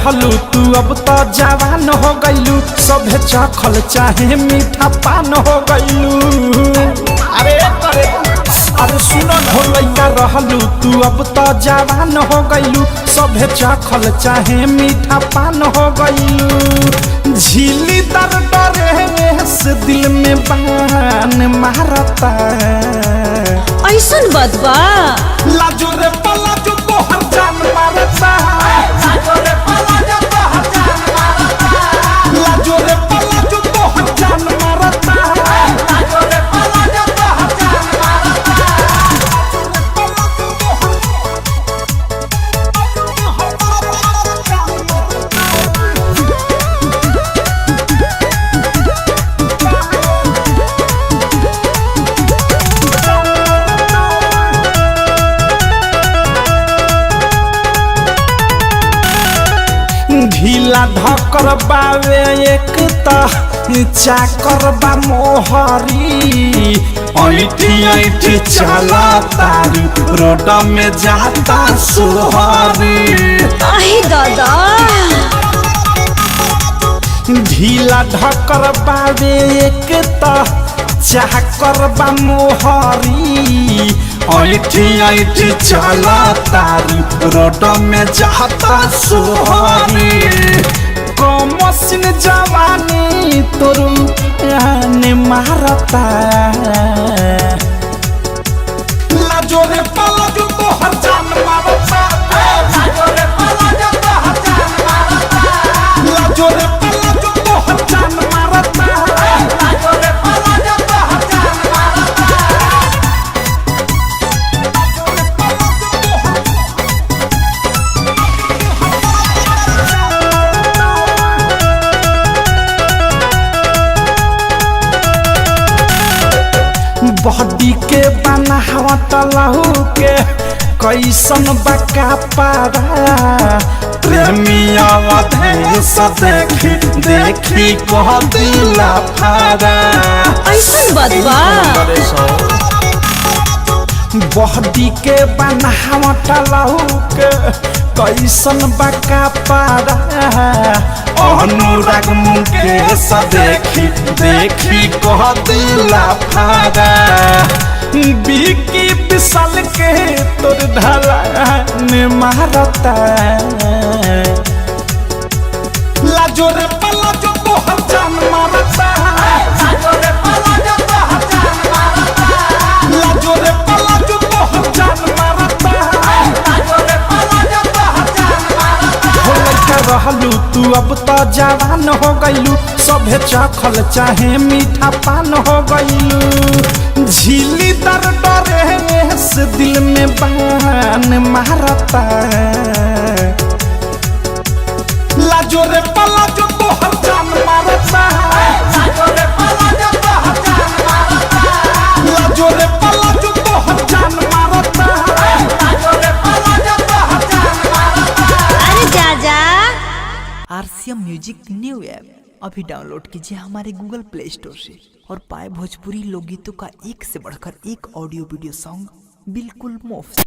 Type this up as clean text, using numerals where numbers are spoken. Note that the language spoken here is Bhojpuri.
रहलू तू अब तो जवान हो गईलू, सभे चखल चाहे मीठा पान हो गईलू। अरे सुनो हो लइका रहलू तू अब तो जवान हो गईलू, सभे चखल चाहे मीठा पान हो गईलू। झीली दर डरे से दिल में बान मारता, ऐसन बदबा लाजो रे पलाजो तोहर जान मारता, लाजो रे पलाजो तोहर जान मारता, लाजो रे पलाजो तोहर जान मारता, लाजो रे पलाजो तोहर जान मारता। ढीला ढकर बावे एक चाकर बा मोहरी, ऐठी ऐठी चला तारू रोड में जाता सोहरी। आहे दादा ढीला ढकर बावे एक चाकर बा मोहरी, ऐठी ऐठी चला तारू रोड में जाता सोहरी। कमसिन जवानी तोरू ने मारता, लाजो रे पलाजो तोहर जान मारता, लाजो रे पलाजो तोहर जान मारता, लाजो रे पलाजो तोहर जान मारता, लाजो रे पलाजो तोहर जान मारता। बॉडी के बनावट लहू के कैसन बका पारा, प्रेमी अवधेश देखी देखी कह दिला फारा। ऐसन बदबा बॉडी के बनावट लहू के कैसन बका पारा, अनुराग मुकेश देखी देखी कह दिला फारा। बिकी विशाल के तोर ढलान मारता, लाजो रे पलाजो तोहर जान मारता, लाजो रे पलाजो तोहर जान मारता, लाजो रे पलाजो तोहर जान मारता, लाजो रे पलाजो तोहर जान मारता। हो लइका रहलू तू अब तो जवान हो गईलू, सभे चखल चाहे मीठा पान हो गईलू। झीली दर डरे से दिल में बान मारता, लाजो रे पलाजो तोहर जान मारता, लाजो रे पलाजो तोहर जान मारता, लाजो रे पलाजो तोहर जान मारता, लाजो रे पलाजो तोहर जान मारता। अरे जाजा आरसीएम म्यूजिक न्यू ऐप अभी डाउनलोड कीजिए हमारे गूगल प्ले स्टोर से और पाए भोजपुरी लोकगीतों का एक से बढ़कर एक ऑडियो वीडियो सॉन्ग बिल्कुल मुफ्त।